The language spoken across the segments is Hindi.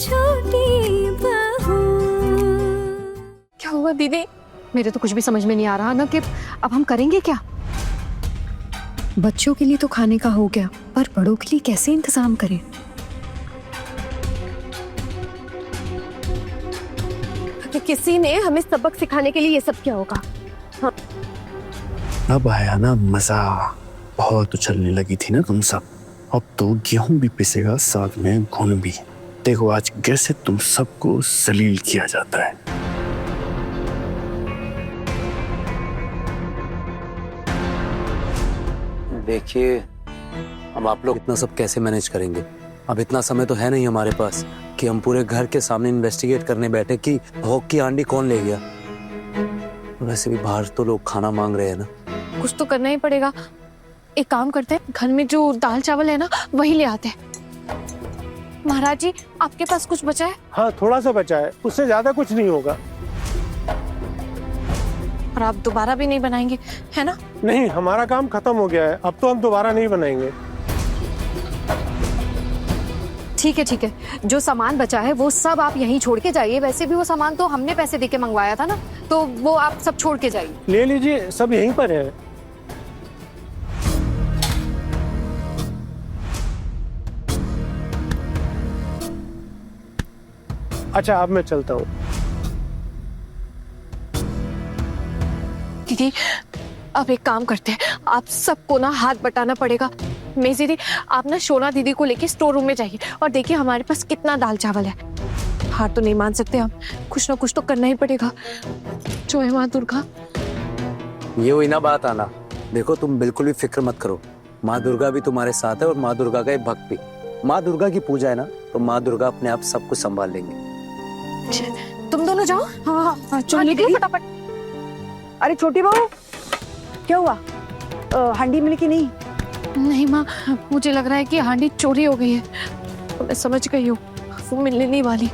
छोटी बहू। क्या हुआ दीदी? मेरे तो कुछ भी समझ में नहीं आ रहा ना कि अब हम करेंगे क्या। बच्चों के लिए तो खाने का हो गया, पर बड़ों के लिए कैसे इंतजाम करें? कि किसी ने हमें सबक सिखाने के लिए ये सब क्या होगा। हाँ। अब आया ना मजा, बहुत उछलने लगी थी ना तुम सब। अब तो गेहूं भी पिसेगा, साथ में घुन भी। देखो आज कैसे तुम सबको जलील किया जाता है। देखिए, अब आप लोग इतना सब कैसे मैनेज करेंगे? अब इतना समय तो है नहीं हमारे पास कि हम पूरे घर के सामने इन्वेस्टिगेट करने बैठे कि भोग की हांडी कौन ले गया। वैसे भी बाहर तो लोग खाना मांग रहे हैं ना। कुछ तो करना ही पड़ेगा। एक काम करते हैं, घर में जो दाल चावल है ना वही ले आते हैं। महाराज जी, आपके पास कुछ बचा है? हाँ, थोड़ा सा बचा है, उससे ज्यादा कुछ नहीं होगा। और आप दोबारा भी नहीं बनाएंगे, है ना? नहीं, हमारा काम खत्म हो गया है, अब तो हम दोबारा नहीं बनाएंगे। ठीक है ठीक है, जो सामान बचा है वो सब आप यहीं छोड़ के जाइए। वैसे भी वो सामान तो हमने पैसे देके मंगवाया था ना, तो वो आप सब छोड़ के जाइए। ले लीजिए, सब यहीं पर है। अच्छा, अब मैं चलता हूँ। दीदी, अब एक काम करते हैं, आप सबको ना हाथ बटाना पड़ेगा। मेजी दीदी, आप ना शोना दीदी को लेके स्टोर रूम में जाइए और देखिए हमारे पास कितना दाल चावल है। हार तो नहीं मान सकते हम, कुछ ना कुछ तो करना ही पड़ेगा। जो है माँ दुर्गा। ये हुई ना बात आना। देखो, तुम बिल्कुल भी फिक्र मत करो, माँ दुर्गा भी तुम्हारे साथ है और माँ दुर्गा का एक भक्त भी। माँ दुर्गा की पूजा है ना, तो माँ दुर्गा अपने आप सब कुछ संभाल लेंगे। तुम दोनों जाओ। हाँ हाँ, चलिए फटाफट। अरे छोटी बहू, क्या हुआ? हांडी मिली कि नहीं? नहीं माँ, मुझे लग रहा है कि हांडी चोरी हो गई है। तो मैं समझ गई हूँ, वो मिलने नहीं वाली।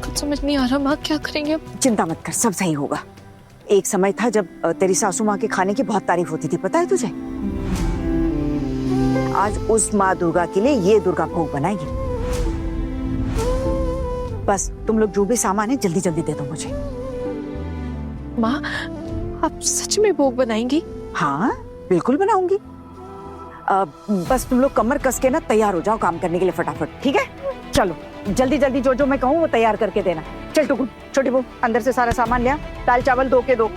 कुछ समझ नहीं आ रहा माँ, क्या करेंगे अब? चिंता मत कर, सब सही होगा। एक समय था जब तेरी सासू माँ के खाने की बहुत तारीफ होती थी, पता है तुझे? आज उस माँ दुर्गा के लिए ये दुर्गा भोग बनाएगी। बस तुम लोग जो भी सामान है जल्दी जल्दी दे दो मुझे। माँ, आप सच में भोग बनाएंगी? हाँ, बिल्कुल बनाऊंगी। बस तुम लोग कमर कस के ना तैयार हो जाओ काम करने के लिए फटाफट, ठीक है? चलो जल्दी जल्दी जो जो मैं कहूँ वो तैयार करके देना। चल टुकुन, छोटी बहू अंदर से सारा सामान ले आ, दाल चावल 2 के 2।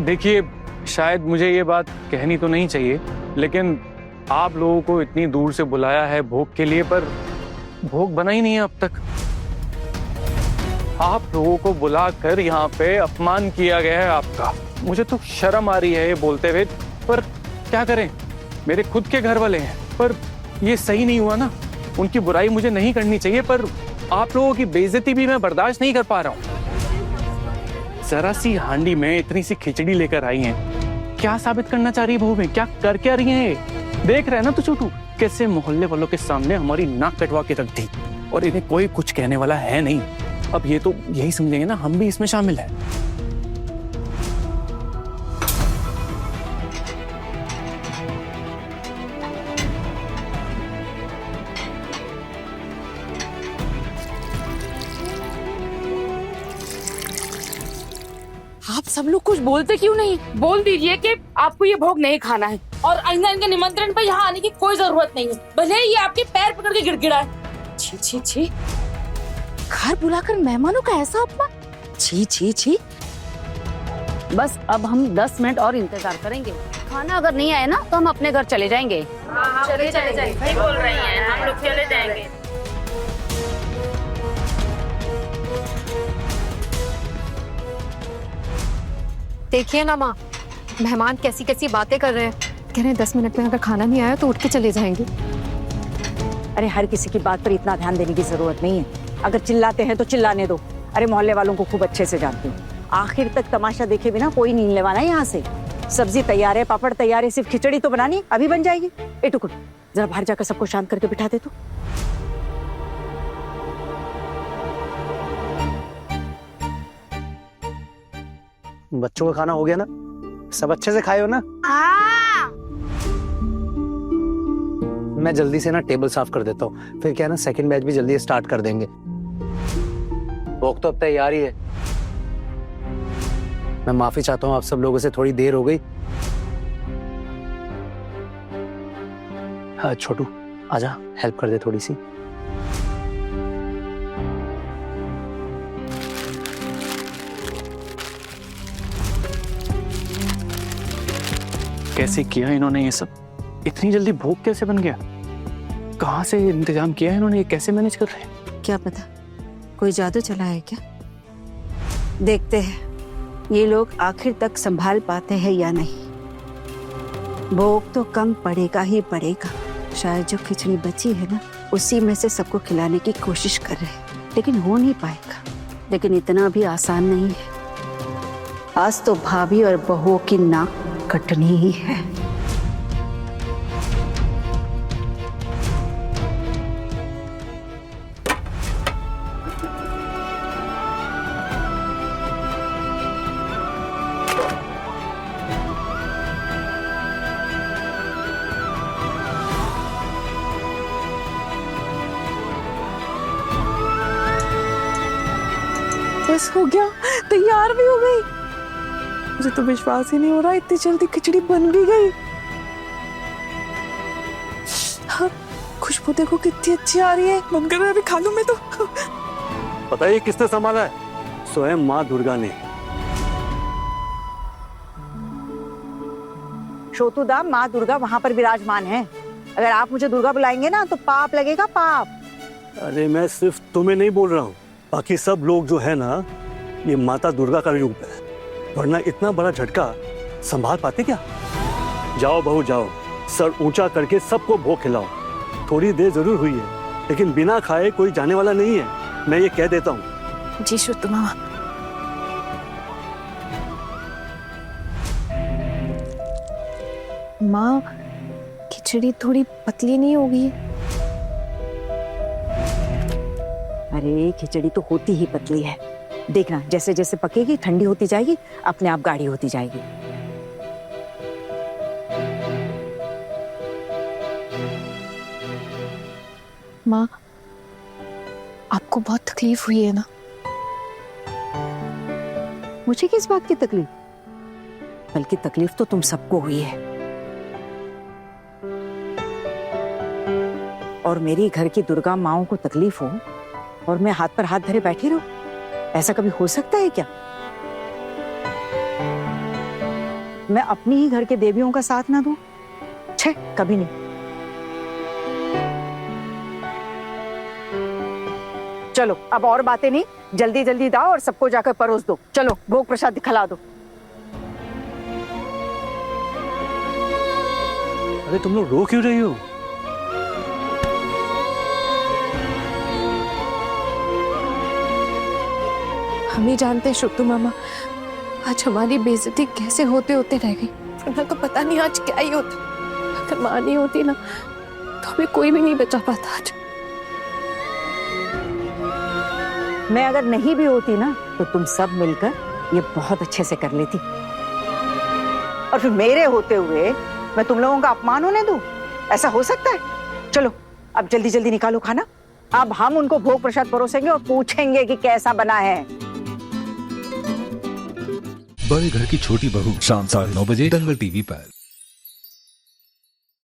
देखिए, शायद मुझे ये बात कहनी तो नहीं चाहिए, लेकिन आप लोगों को इतनी दूर से बुलाया है भोग के लिए, पर भोग बना ही नहीं है अब तक। आप लोगों को बुलाकर यहाँ पे अपमान किया गया है आपका। मुझे तो शर्म आ रही है ये बोलते हुए, पर क्या करें, मेरे खुद के घर वाले हैं। पर ये सही नहीं हुआ ना, उनकी बुराई मुझे नहीं करनी चाहिए, पर आप लोगों की बेइज्जती भी मैं बर्दाश्त नहीं कर पा रहा हूँ। जरा सी हांडी में इतनी सी खिचड़ी लेकर आई हैं, क्या साबित करना चाह रही है बहू में? क्या कर रही है? देख रहे हैं ना तू छोटू, कैसे मोहल्ले वालों के सामने हमारी नाक कटवा के रख दी, और इन्हें कोई कुछ कहने वाला है नहीं। अब ये तो यही समझेंगे ना हम भी इसमें शामिल हैं। आप सब लोग कुछ बोलते क्यों नहीं? बोल दीजिए कि आपको ये भोग नहीं खाना है और आइंदा इनके निमंत्रण पर यहाँ आने की कोई जरूरत नहीं है, भले ही ये आपके पैर पकड़ के गिड़गिड़ाए। छी छी छी, घर बुलाकर मेहमानों का ऐसा अपमान। छी छी छी। बस अब हम 10 मिनट और इंतजार करेंगे। खाना अगर नहीं आया ना तो हम अपने घर चले जाएंगे। चले जाएंगे। सही बोल रही हैं, हम लोग चले जाएंगे। देखिए ना माँ, मेहमान कैसी कैसी बातें कर रहे हैं। कह रहे हैं 10 मिनट में अगर खाना नहीं आया तो उठ के चले जाएंगे। अरे हर किसी की बात पर इतना ध्यान देने की जरूरत नहीं है। अगर चिल्लाते हैं तो चिल्लाने दो। अरे मोहल्ले वालों को खूब अच्छे से जानती हूँ, आखिर तक तमाशा देखे बिना कोई नहीं लेवाना यहाँ से। सब्जी तैयार है, पापड़ तैयार है, सिर्फ खिचड़ी तो बनानी, अभी बन जाएगी। ए टुकुर, जरा बाहर जाकर सबको शांत करके बिठा दे। तो बच्चों का खाना हो गया ना? सब अच्छे से खाए हो ना? हाँ। मैं जल्दी से ना टेबल साफ कर देता हूँ, फिर क्या है ना सेकंड बैच भी जल्दी स्टार्ट कर देंगे। भोग तो अब तैयार ही है। मैं माफी चाहता हूँ आप सब लोगों से, थोड़ी देर हो गई। हाँ छोटू आजा, हेल्प कर दे थोड़ी सी। कैसे किया इन्होंने ये सब? इतनी जल्दी भोग कैसे बन गया? कहाँ से इंतजाम किया है इन्होंने? ये कैसे मैनेज कर रहे हैं? क्या पता कोई जादू चला है क्या? देखते हैं ये लोग आखिर तक संभाल पाते हैं या नहीं। भोग तो कम पड़ेगा ही पड़ेगा। शायद जो खिचड़ी बची है ना, उसी में से सबको खिलाने की कोशिश कर रहे हैं, लेकिन हो नहीं पाएगा। लेकिन इतना भी आसान नहीं है। आज तो भाभी और बहुओं की नाक कटनी ही है। बस हो गया, तैयार भी हो गई। मुझे तो विश्वास ही नहीं हो रहा इतनी जल्दी खिचड़ी बन भी गई। हाँ, खुशबू देखो कितनी अच्छी आ रही है। मन कर रहा है अभी खा लूं मैं तो। पता है ये किसने संभाला है? स्वयं माँ दुर्गा ने। श्रोतुदा, माँ दुर्गा वहां पर विराजमान है। अगर आप मुझे दुर्गा बुलाएंगे ना तो पाप लगेगा, पाप। अरे मैं सिर्फ तुम्हें नहीं बोल रहा हूँ, बाकी सब लोग जो है ना, ये माता दुर्गा का रूप है। वरना इतना बड़ा झटका संभाल पाते क्या? जाओ बहू जाओ, सर ऊंचा करके सबको भोग खिलाओ। थोड़ी देर जरूर हुई है, लेकिन बिना खाए कोई जाने वाला नहीं है, मैं ये कह देता हूँ। जी शुद्ध मामा। माँ, खिचड़ी थोड़ी पतली नहीं होगी? अरे खिचड़ी तो होती ही पतली है। देखना जैसे जैसे पकेगी, ठंडी होती जाएगी, अपने आप गाढ़ी होती जाएगी। माँ, आपको बहुत तकलीफ हुई है ना? मुझे किस बात की तकलीफ? बल्कि तकलीफ तो तुम सबको हुई है। और मेरी घर की दुर्गा माओं को तकलीफ हो और मैं हाथ पर हाथ धरे बैठी रहूं? ऐसा कभी हो सकता है क्या? मैं अपनी ही घर के देवियों का साथ ना दूं? छे, कभी नहीं। चलो अब और बातें नहीं, जल्दी जल्दी दाओ और सबको जाकर परोस दो। चलो भोग प्रसाद दिखला दो। अरे तुम लोग रो क्यों रही हो? हम ही जानते हैं शुक्तू मामा, आज हमारी बेइज्जती कैसे होते होते रह गई। वरना तो पता नहीं आज क्या ही होता। अगर माँ नहीं होती ना तो हमें कोई भी नहीं बचा पाता आज। मैं अगर नहीं भी होती ना तो तुम सब मिलकर ये बहुत अच्छे से कर लेती। और फिर मेरे होते हुए मैं तुम लोगों का अपमान होने दूं? ऐसा हो सकता है? चलो अब जल्दी जल्दी निकालो खाना। अब हम उनको भोग प्रसाद परोसेंगे और पूछेंगे कि कैसा बना है। बड़े घर की छोटी बहू, शाम 9:30 बजे दंगल टीवी पर।